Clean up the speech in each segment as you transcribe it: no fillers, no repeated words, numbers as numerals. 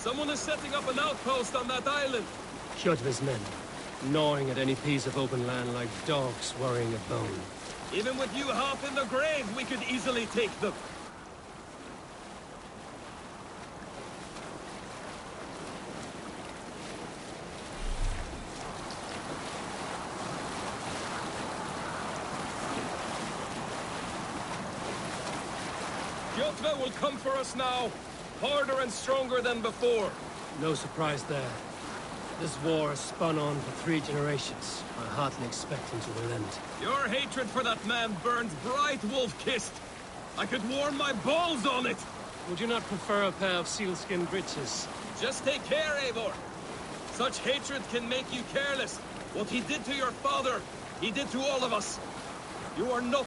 Someone is setting up an outpost on that island. Kjotve's men, gnawing at any piece of open land like dogs worrying a bone. Even with you half in the grave, we could easily take them. Kjotve will come for us now, harder and stronger than before. No surprise there. This war has spun on for 3 generations. I hardly expect him to relent. Your hatred for that man burns bright, wolf-kissed. I could warm my balls on it. Would you not prefer a pair of sealskin breeches? Just take care, Eivor. Such hatred can make you careless. What he did to your father, he did to all of us. You are not...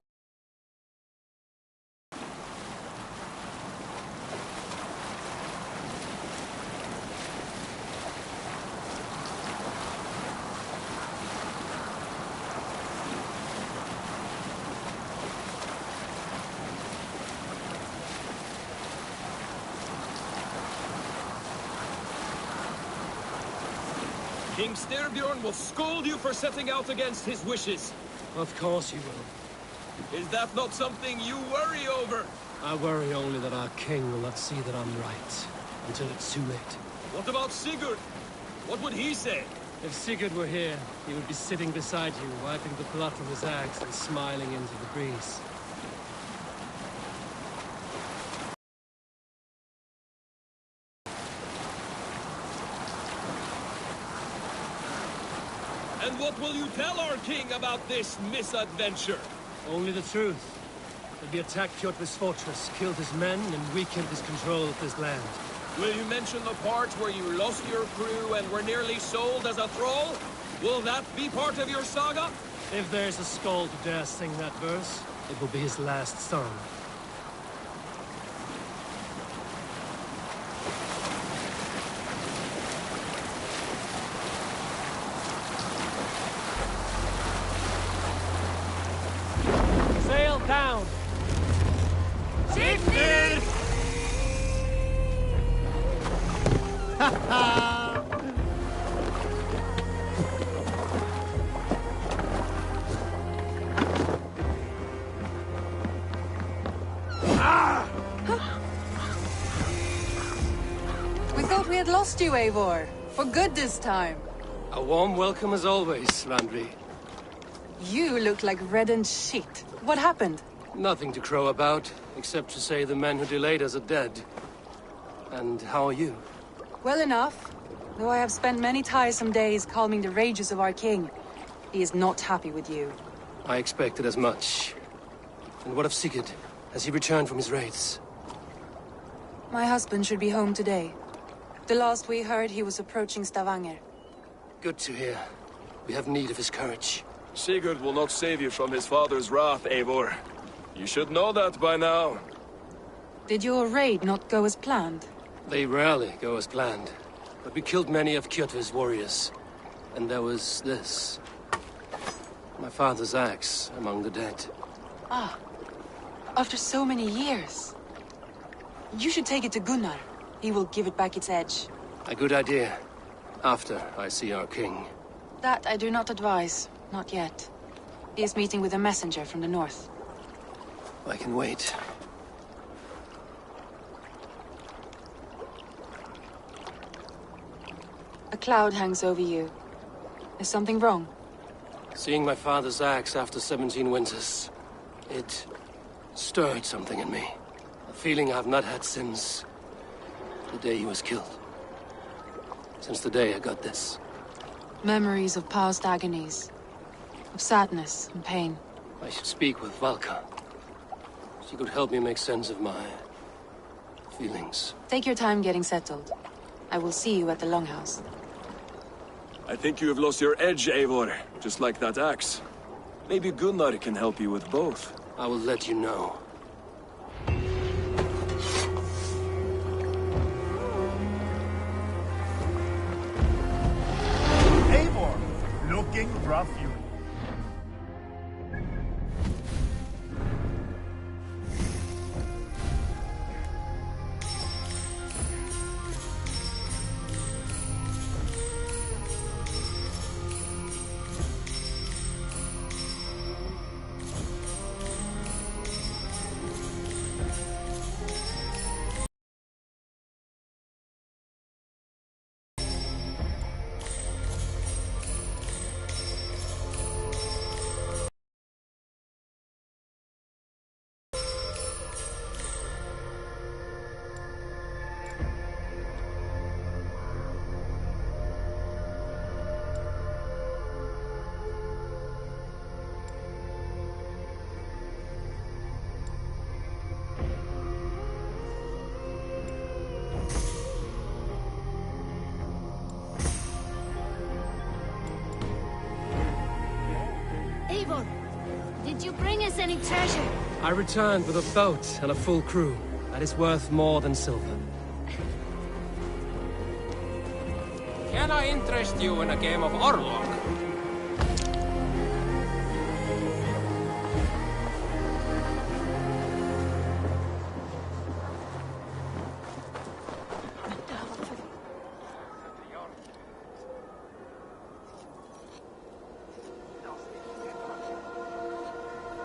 King Styrbjorn will scold you for setting out against his wishes. Of course you will. Is that not something you worry over? I worry only that our king will not see that I'm right, until it's too late. What about Sigurd? What would he say? If Sigurd were here, he would be sitting beside you, wiping the blood from his axe and smiling into the breeze. And what will you tell our king about this misadventure? Only the truth. That we attacked Kjotve's fortress, killed his men, and weakened his control of this land. Will you mention the part where you lost your crew and were nearly sold as a thrall? Will that be part of your saga? If there's a skald who dares sing that verse, it will be his last song. Sail down! Shifters! We thought we had lost you, Eivor. For good this time. A warm welcome as always, Randvi. You look like reddened shit. What happened? Nothing to crow about, except to say the men who delayed us are dead. And how are you? Well enough. Though I have spent many tiresome days calming the rages of our king. He is not happy with you. I expected as much. And what of Sigurd? Has he returned from his raids? My husband should be home today. The last we heard, he was approaching Stavanger. Good to hear. We have need of his courage. Sigurd will not save you from his father's wrath, Eivor. You should know that by now. Did your raid not go as planned? They rarely go as planned. But we killed many of Kjotve's warriors. And there was this. My father's axe among the dead. Ah. After so many years. You should take it to Gunnar. He will give it back its edge. A good idea. After I see our king. That I do not advise. Not yet. He is meeting with a messenger from the north. I can wait. A cloud hangs over you. Is something wrong? Seeing my father's axe after 17 winters, it stirred something in me. A feeling I've not had since the day he was killed. Since the day I got this. Memories of past agonies. Of sadness and pain. I should speak with Valka. She could help me make sense of my feelings. Take your time getting settled. I will see you at the Longhouse. I think you have lost your edge, Eivor, just like that axe. Maybe Gunnar can help you with both. I will let you know. Eivor, looking rough, you. Did you bring us any treasure? I returned with a boat and a full crew. That is worth more than silver. Can I interest you in a game of Orlog?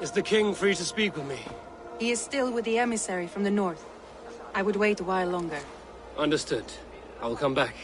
Is the king free to speak with me? He is still with the emissary from the north. I would wait a while longer. Understood. I will come back.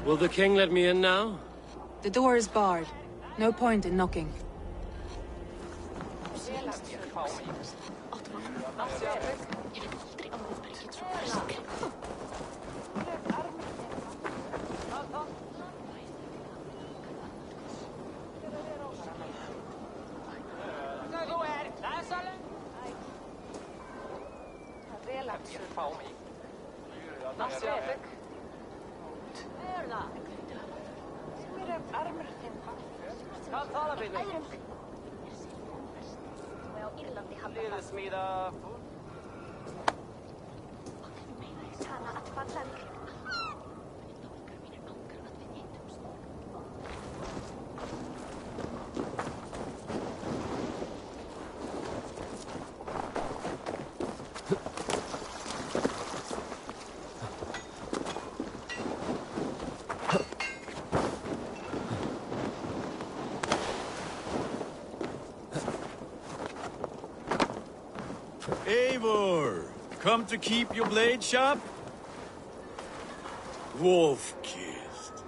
Will the king let me in now? The door is barred. No point in knocking. Eivor, come to keep your blade sharp? Wolf-kissed,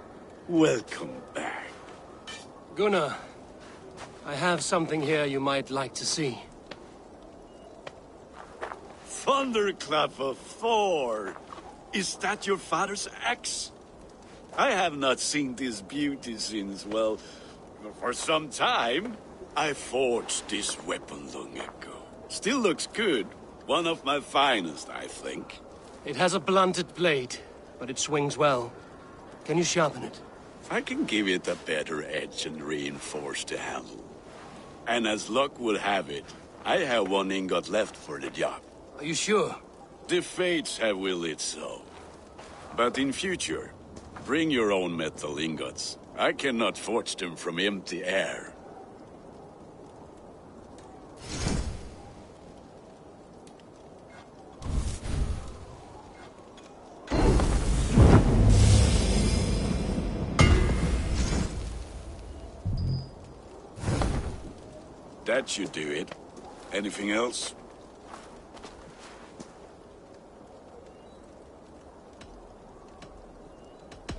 welcome back. Gunnar, I have something here you might like to see. Thunderclap of Thor! Is that your father's axe? I have not seen this beauty since, well, for some time. I forged this weapon long ago. Still looks good. One of my finest, I think. It has a blunted blade, but it swings well. Can you sharpen it? I can give it a better edge and reinforce the handle. And as luck will have it, I have one ingot left for the job. Are you sure? The fates have willed it so. But in future, bring your own metal ingots. I cannot forge them from empty air. That should do it. Anything else?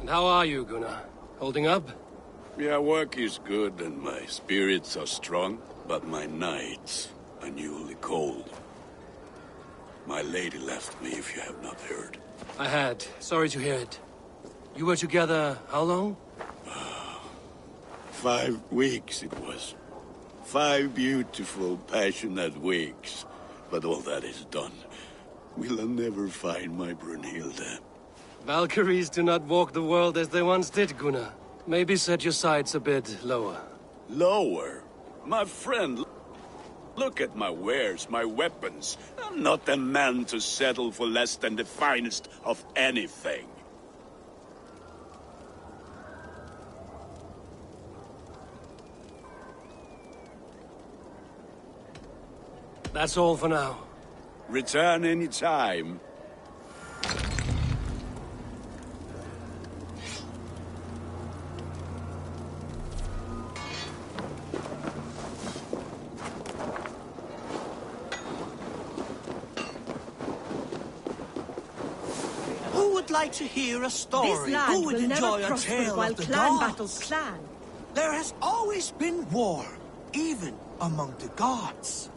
And how are you, Gunnar? Holding up? Yeah, work is good and my spirits are strong, but my nights are newly cold. My lady left me, if you have not heard. I had. Sorry to hear it. You were together how long? 5 weeks it was. 5 beautiful, passionate weeks. But all that is done. Will I never find my Brunhilde? Valkyries do not walk the world as they once did, Gunnar. Maybe set your sights a bit lower. Lower? My friend, look at my wares, my weapons. I'm not a man to settle for less than the finest of anything. That's all for now. Return any time. Who would like to hear a story? This land Who would will enjoy never a prosper tale while of the clan gods? battles clan. There has always been war, even among the gods.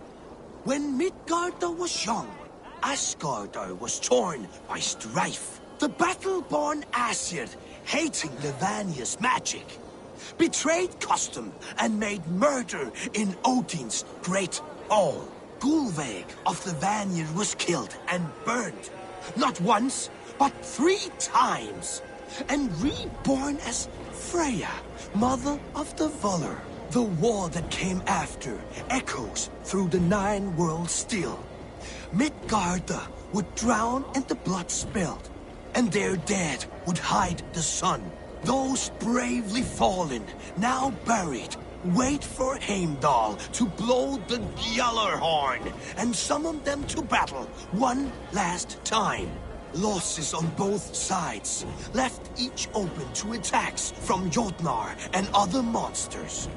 When Midgarda was young, Asgarda was torn by strife. The battle-born Aesir, hating Levania's magic, betrayed custom and made murder in Odin's great hall. Gulveig of the Vanir was killed and burned, not once, but 3 times, and reborn as Freya, mother of the Volur. The war that came after echoes through the 9 worlds still. Midgarda would drown in the blood spilled, and their dead would hide the sun. Those bravely fallen, now buried, wait for Heimdall to blow the Gjallarhorn and summon them to battle one last time. Losses on both sides left each open to attacks from Jotnar and other monsters.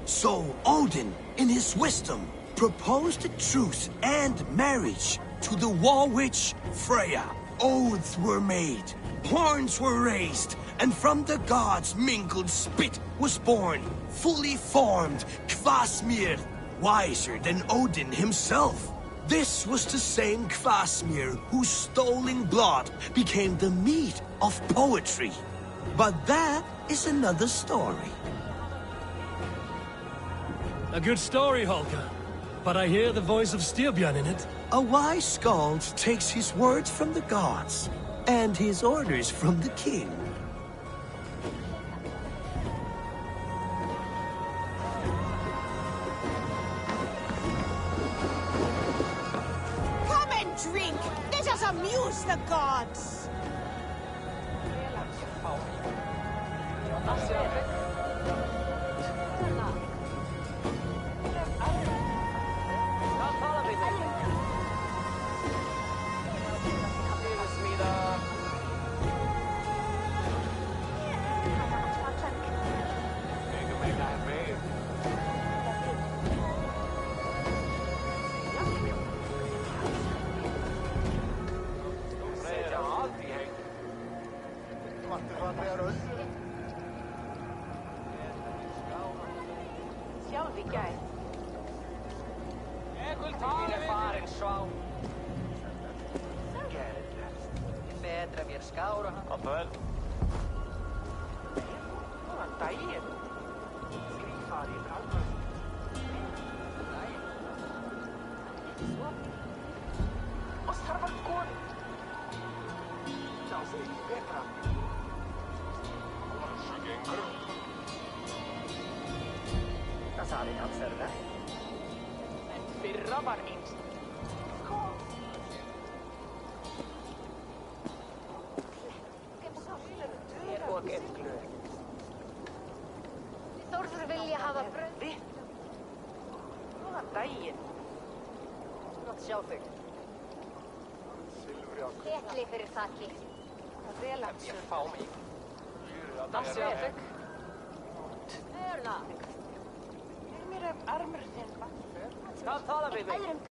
So Odin, in his wisdom, proposed a truce and marriage to the war witch Freya. Oaths were made, horns were raised, and from the gods' mingled spit was born, fully formed Kvasmir, wiser than Odin himself. This was the same Kvasmir whose stolen blood became the meat of poetry. But that is another story. A good story, Holger. But I hear the voice of Styrbjörn in it. A wise skald takes his words from the gods, and his orders from the king. Come and drink! Let us amuse the gods! Þórður vilja hafa brauð. Góðan daginn. Gott sjá þig. Ketli fyrir þakki. Vel að sjá. Fá mig. Gott sjá þig. Hörna. Mér armur þinn. Hvað tala við þig?